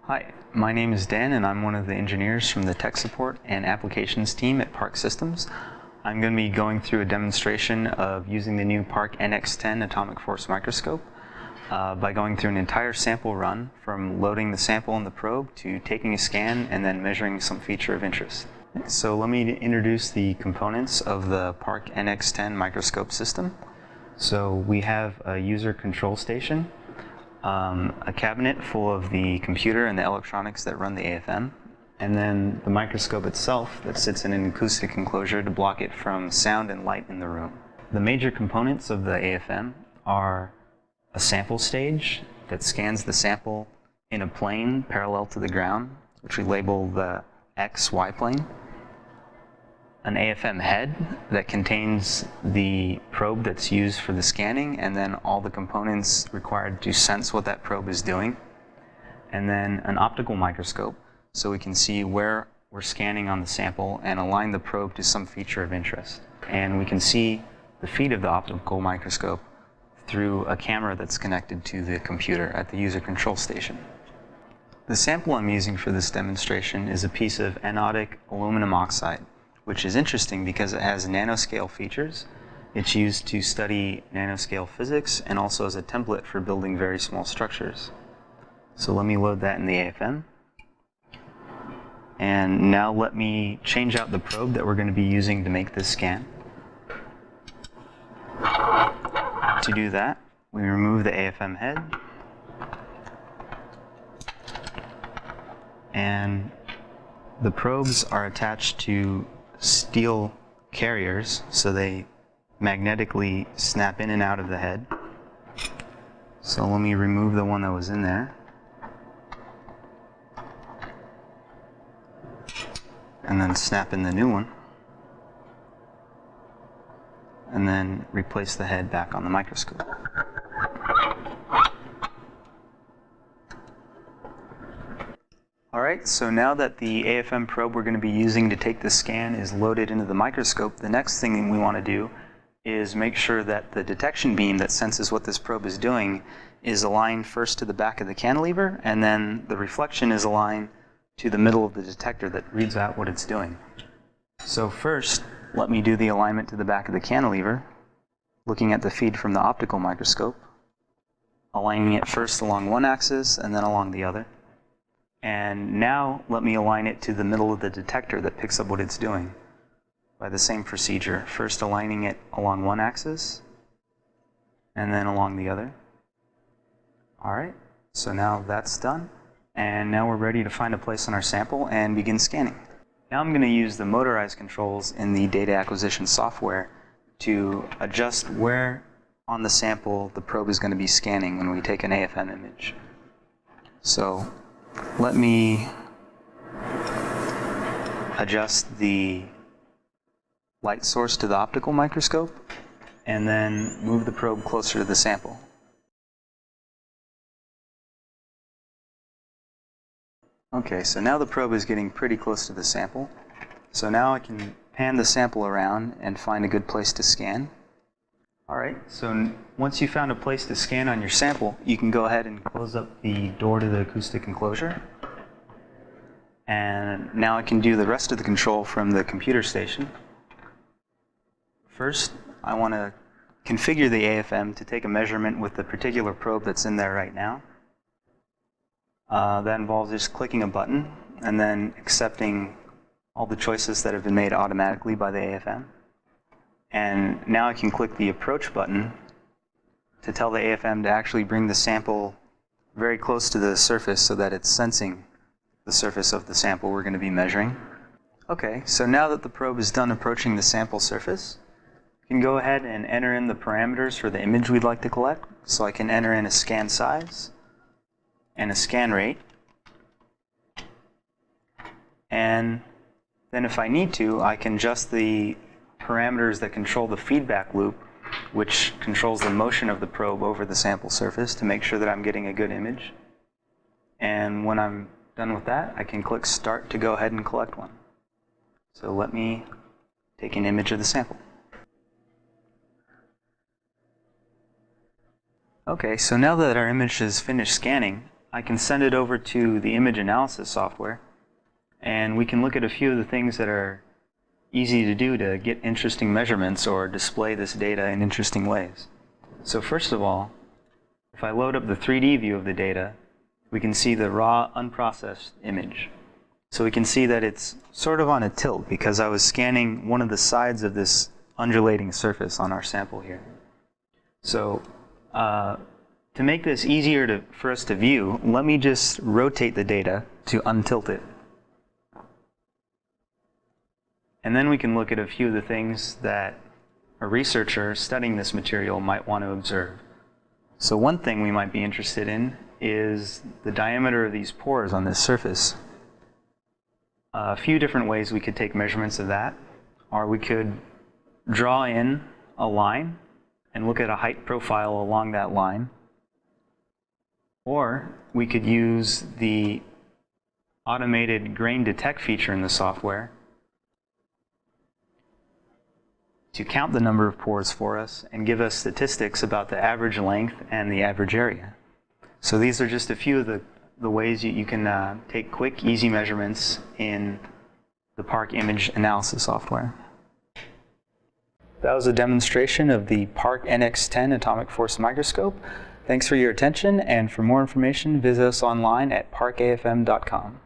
Hi, my name is Dan and I'm one of the engineers from the tech support and applications team at Park Systems. I'm going to be going through a demonstration of using the new Park NX10 atomic force microscope by going through an entire sample run from loading the sample in the probe to taking a scan and then measuring some feature of interest. So let me introduce the components of the Park NX10 microscope system. So we have a user control station, a cabinet full of the computer and the electronics that run the AFM, and then the microscope itself that sits in an acoustic enclosure to block it from sound and light in the room. The major components of the AFM are a sample stage that scans the sample in a plane parallel to the ground, which we label the XY plane. An AFM head that contains the probe that's used for the scanning and then all the components required to sense what that probe is doing. And then an optical microscope so we can see where we're scanning on the sample and align the probe to some feature of interest. And we can see the feed of the optical microscope through a camera that's connected to the computer at the user control station. The sample I'm using for this demonstration is a piece of anodic aluminum oxide, which is interesting because it has nanoscale features. It's used to study nanoscale physics and also as a template for building very small structures. So let me load that in the AFM. And now let me change out the probe that we're going to be using to make this scan. To do that, we remove the AFM head. And the probes are attached to steel carriers, so they magnetically snap in and out of the head. So let me remove the one that was in there. And then snap in the new one. And then replace the head back on the microscope. Alright, so now that the AFM probe we're going to be using to take the scan is loaded into the microscope, the next thing we want to do is make sure that the detection beam that senses what this probe is doing is aligned first to the back of the cantilever, and then the reflection is aligned to the middle of the detector that reads out what it's doing. So first, let me do the alignment to the back of the cantilever, looking at the feed from the optical microscope, aligning it first along one axis and then along the other. And now let me align it to the middle of the detector that picks up what it's doing by the same procedure, first aligning it along one axis and then along the other. Alright, so now that's done, and now we're ready to find a place on our sample and begin scanning. Now I'm going to use the motorized controls in the data acquisition software to adjust where on the sample the probe is going to be scanning when we take an AFM image. So let me adjust the light source to the optical microscope and then move the probe closer to the sample. Okay, so now the probe is getting pretty close to the sample. So now I can pan the sample around and find a good place to scan. Alright, so once you found a place to scan on your sample, you can go ahead and close up the door to the acoustic enclosure. And now I can do the rest of the control from the computer station. First, I want to configure the AFM to take a measurement with the particular probe that's in there right now. That involves just clicking a button and then accepting all the choices that have been made automatically by the AFM. And now I can click the approach button to tell the AFM to actually bring the sample very close to the surface so that it's sensing the surface of the sample we're going to be measuring. Okay, so now that the probe is done approaching the sample surface, we can go ahead and enter in the parameters for the image we'd like to collect. So I can enter in a scan size and a scan rate. And then if I need to, I can adjust the parameters that control the feedback loop, which controls the motion of the probe over the sample surface to make sure that I'm getting a good image. And when I'm done with that, I can click Start to go ahead and collect one. So let me take an image of the sample. Okay, so now that our image has finished scanning, I can send it over to the image analysis software, and we can look at a few of the things that are easy to do to get interesting measurements or display this data in interesting ways. So first of all, if I load up the 3D view of the data, we can see the raw, unprocessed image. So we can see that it's sort of on a tilt because I was scanning one of the sides of this undulating surface on our sample here. So to make this easier for us to view, let me just rotate the data to untilt it. And then we can look at a few of the things that a researcher studying this material might want to observe. So one thing we might be interested in is the diameter of these pores on this surface. A few different ways we could take measurements of that, or we could draw in a line and look at a height profile along that line, or we could use the automated grain detect feature in the software to count the number of pores for us and give us statistics about the average length and the average area. So these are just a few of the ways you can take quick, easy measurements in the Park image analysis software. That was a demonstration of the Park NX10 atomic force microscope. Thanks for your attention, and for more information, visit us online at parkafm.com.